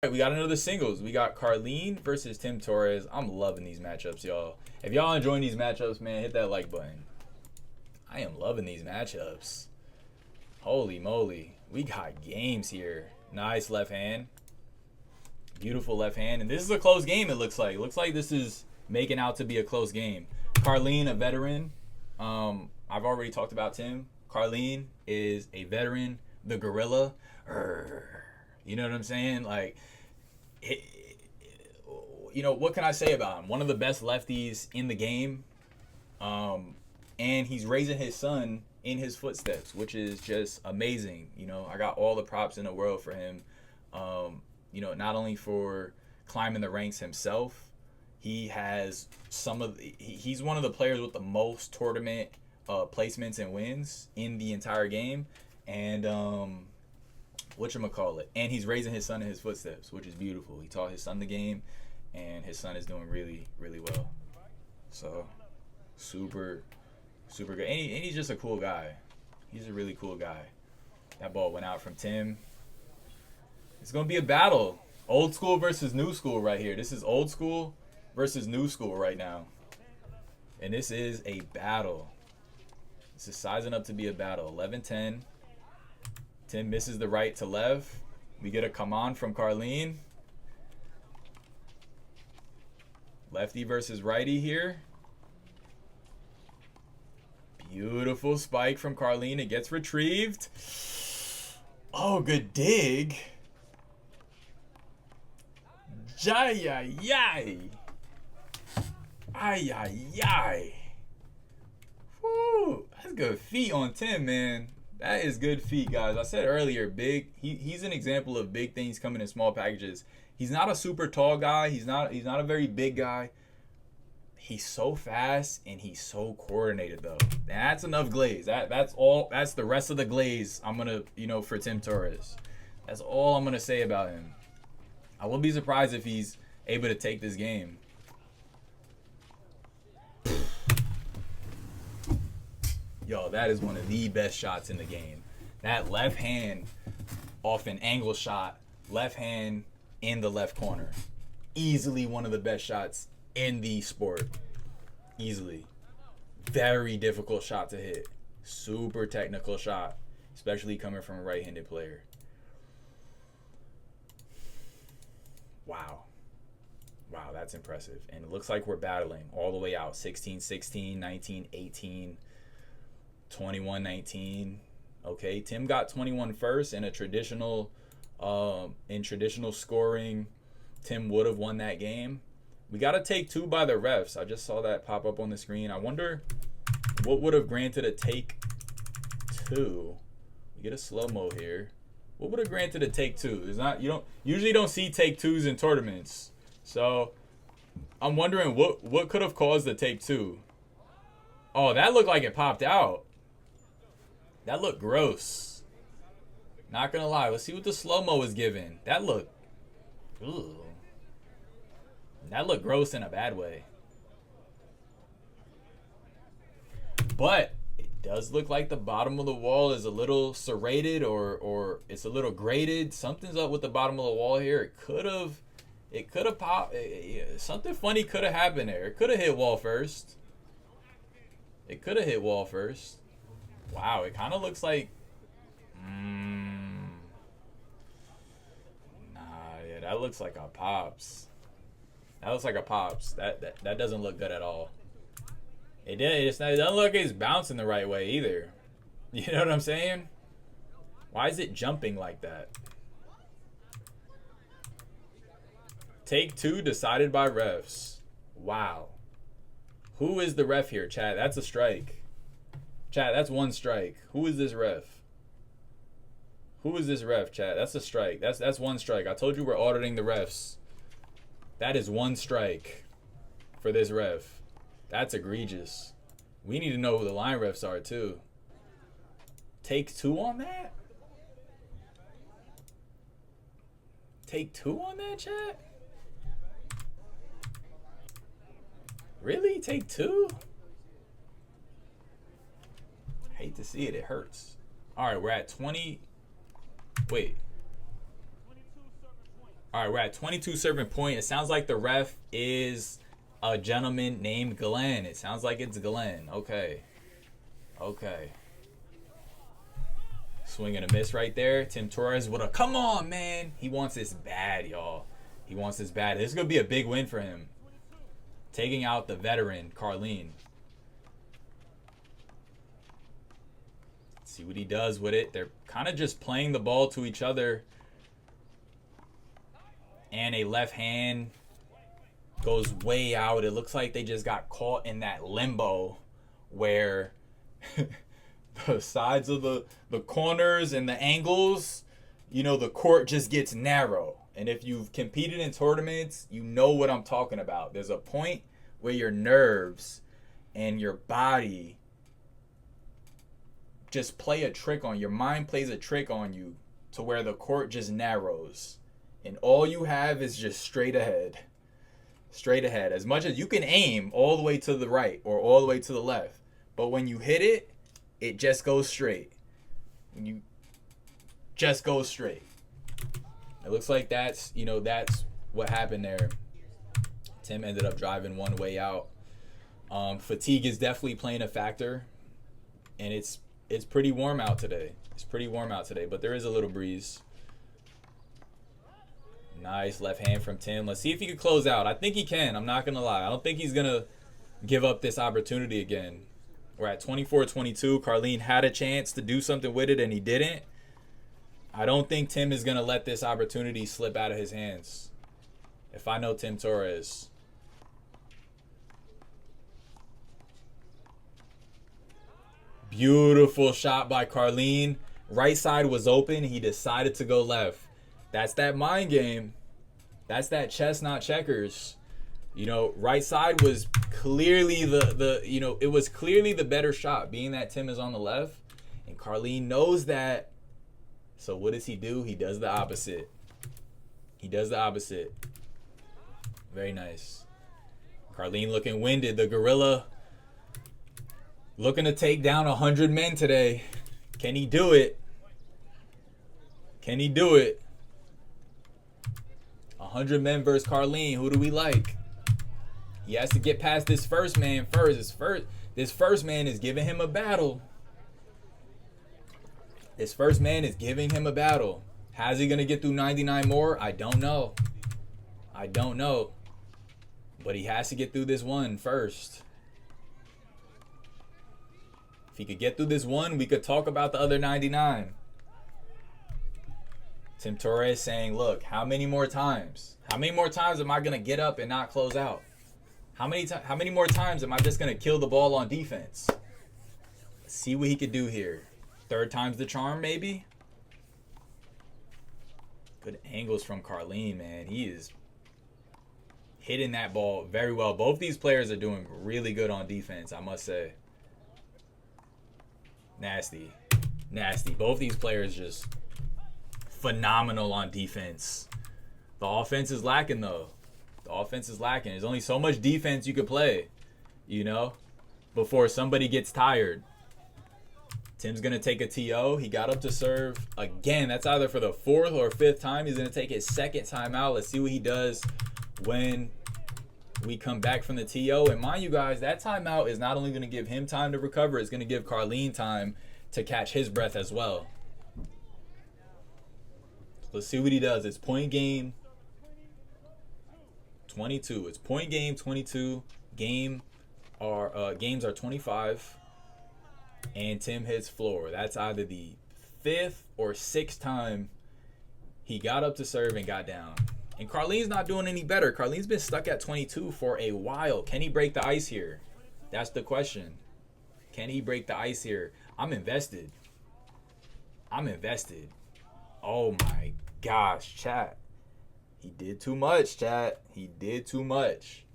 We got another singles. We got Carlin versus Tim Torres. I'm loving these matchups, y'all. If y'all enjoying these matchups, man, hit that like button. I am loving these matchups. Holy moly. We got games here. Nice left hand. Beautiful left hand. And this is a close game, it looks like. It looks like this is making out to be a close game. Carlin, a veteran. I've already talked about Tim. Carlin is a veteran. The gorilla. You know what I'm saying? Like, you know, what can I say about him? One of the best lefties in the game. And he's raising his son in his footsteps, which is just amazing. You know, I got all the props in the world for him. You know, not only for climbing the ranks himself, he has he's one of the players with the most tournament placements and wins in the entire game. And whatchamacallit, and he's raising his son in his footsteps, which is beautiful. He taught his son the game, and his son is doing really, really well. So, super good. And he's just a cool guy. He's a really cool guy. That ball went out from Tim. It's going to be a battle. Old school versus new school right here. This is old school versus new school right now. And this is a battle. This is sizing up to be a battle. 11-10. Tim misses the right to left. We get a come on from Carlin. Lefty versus righty here. Beautiful spike from Carlin. It gets retrieved. Oh, good dig. Jai, ay, ay. Ay, ay, ay. Woo. That's good feet on Tim, man. That is good feet, guys. I said earlier, big. He's an example of big things coming in small packages. He's not a super tall guy. He's not a very big guy. He's so fast and he's so coordinated though. That's enough glaze. That's all. That's the rest of the glaze I'm gonna, for Tim Torres. That's all I'm gonna say about him. I wouldn't be surprised if he's able to take this game. Yo, that is one of the best shots in the game. That left hand off an angle shot, left hand in the left corner. Easily one of the best shots in the sport. Easily. Very difficult shot to hit. Super technical shot, especially coming from a right-handed player. Wow. Wow, that's impressive. And it looks like we're battling all the way out. 16-16, 19-18. 21-19. Okay, Tim got 21 first in a traditional scoring. Tim would have won that game. We got to take two by the refs. I just saw that pop up on the screen. I wonder what would have granted a take two. We get a slow-mo here. What would have granted a take two? You usually don't see take twos in tournaments. So I'm wondering what could have caused the take two. Oh, that looked like it popped out. That looked gross. Not gonna lie. Let's see what the slow-mo is giving. That looked gross in a bad way. But it does look like the bottom of the wall is a little serrated or it's a little graded. Something's up with the bottom of the wall here. It could have popped. Something funny could have happened there. It could have hit wall first. Wow, it kind of looks like... yeah, that looks like a pops. That doesn't look good at all. It doesn't look like it's bouncing the right way either. You know what I'm saying? Why is it jumping like that? Take two decided by refs. Wow. Who is the ref here, Chad? That's a strike. Chat, that's one strike. Who is this ref? Chat? That's a strike. That's one strike. I told you we're auditing the refs. That is one strike for this ref. That's egregious. We need to know who the line refs are too. Take two on that? Take two on that, chat? Really? Take two? Hate to see it. It hurts. All right, we're at 20. Wait. All right, we're at 22 serving point. It sounds like the ref is a gentleman named Glenn. It sounds like it's Glenn. Okay. Okay. Swing and a miss right there. Tim Torres with a, come on, man. He wants this bad, y'all. He wants this bad. This is going to be a big win for him. Taking out the veteran, Carlin. See what he does with it. They're kind of just playing the ball to each other. And a left hand goes way out. It looks like they just got caught in that limbo where the sides of the corners and the angles, you know, the court just gets narrow. And if you've competed in tournaments, you know what I'm talking about. There's a point where your nerves and your body just play a trick on your mind, plays a trick on you to where the court just narrows. And all you have is just straight ahead. Straight ahead. As much as you can aim all the way to the right or all the way to the left. But when you hit it, it just goes straight. You just go straight. It looks like that's, you know, that's what happened there. Tim ended up driving one way out. Fatigue is definitely playing a factor. And it's pretty warm out today. It's pretty warm out today, but there is a little breeze. Nice left hand from Tim. Let's see if he can close out. I think he can. I'm not going to lie. I don't think he's going to give up this opportunity again. We're at 24-22. Carlin had a chance to do something with it, and he didn't. I don't think Tim is going to let this opportunity slip out of his hands. If I know Tim Torres. Beautiful shot by Carlin. Right side was open. He decided to go left. That's that mind game. That's that chess, not checkers. You know, right side was clearly it was clearly the better shot, being that Tim is on the left. And Carlin knows that. So what does he do? He does the opposite. He does the opposite. Very nice. Carlin looking winded. The gorilla looking to take down 100 men today. Can he do it? Can he do it? 100 men versus Carlin. Who do we like? He has to get past this first man first. This first man is giving him a battle. This first man is giving him a battle. How's he going to get through 99 more? I don't know. I don't know. But he has to get through this one first. If he could get through this one, we could talk about the other 99. Tim Torres saying, look, how many more times? How many more times am I going to get up and not close out? How many more times am I just going to kill the ball on defense? Let's see what he could do here. Third time's the charm, maybe? Good angles from Carlin, man. He is hitting that ball very well. Both these players are doing really good on defense, I must say. Nasty. Nasty. Both these players just phenomenal on defense. The offense is lacking, though. The offense is lacking. There's only so much defense you could play, you know, before somebody gets tired. Tim's going to take a TO. He got up to serve again. That's either for the fourth or fifth time. He's going to take his second time out. Let's see what he does when we come back from the TO. And mind you guys, that timeout is not only going to give him time to recover, it's going to give Carlin time to catch his breath as well. Let's see what he does. It's point game 22. It's point game 22. Games are 25. And Tim hits floor. That's either the fifth or sixth time he got up to serve and got down. And Carlin's not doing any better. Carlin's been stuck at 22 for a while. Can he break the ice here? That's the question. Can he break the ice here? I'm invested. I'm invested. Oh my gosh, chat. He did too much, chat. He did too much.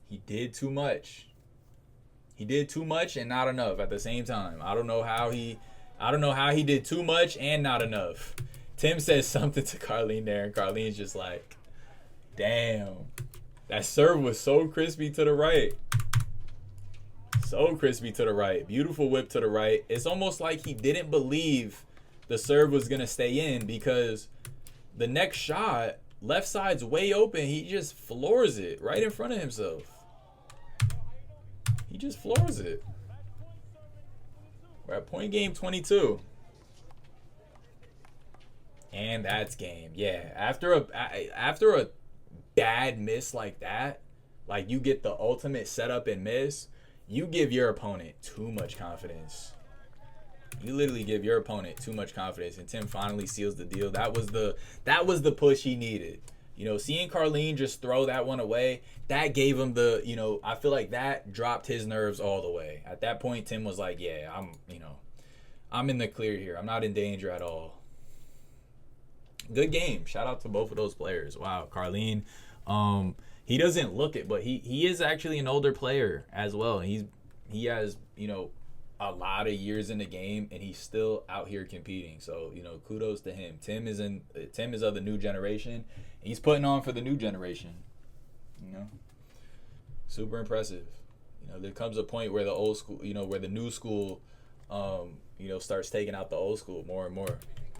He did too much. He did too much and not enough at the same time. I don't know how he did too much and not enough. Tim says something to Carlin there, and Carlin's just like, damn. That serve was so crispy to the right. So crispy to the right. Beautiful whip to the right. It's almost like he didn't believe the serve was going to stay in, because the next shot left side's way open. He just floors it right in front of himself. He just floors it. We're at point game 22. And that's game. Yeah, after a bad miss like that, like you get the ultimate setup and miss, you give your opponent too much confidence. You literally give your opponent too much confidence, and Tim finally seals the deal. That was the push he needed. You know, seeing Carlin just throw that one away, that gave him the, you know, I feel like that dropped his nerves all the way. At that point, Tim was like, yeah, I'm in the clear here. I'm not in danger at all. Good game. Shout out to both of those players. Wow, Carlin, he doesn't look it, but he is actually an older player as well. He has, you know, a lot of years in the game, and he's still out here competing. So, you know, kudos to him. Tim is of the new generation. He's putting on for the new generation. You know, super impressive. You know, there comes a point where the old school, you know, where the new school, you know, starts taking out the old school more and more.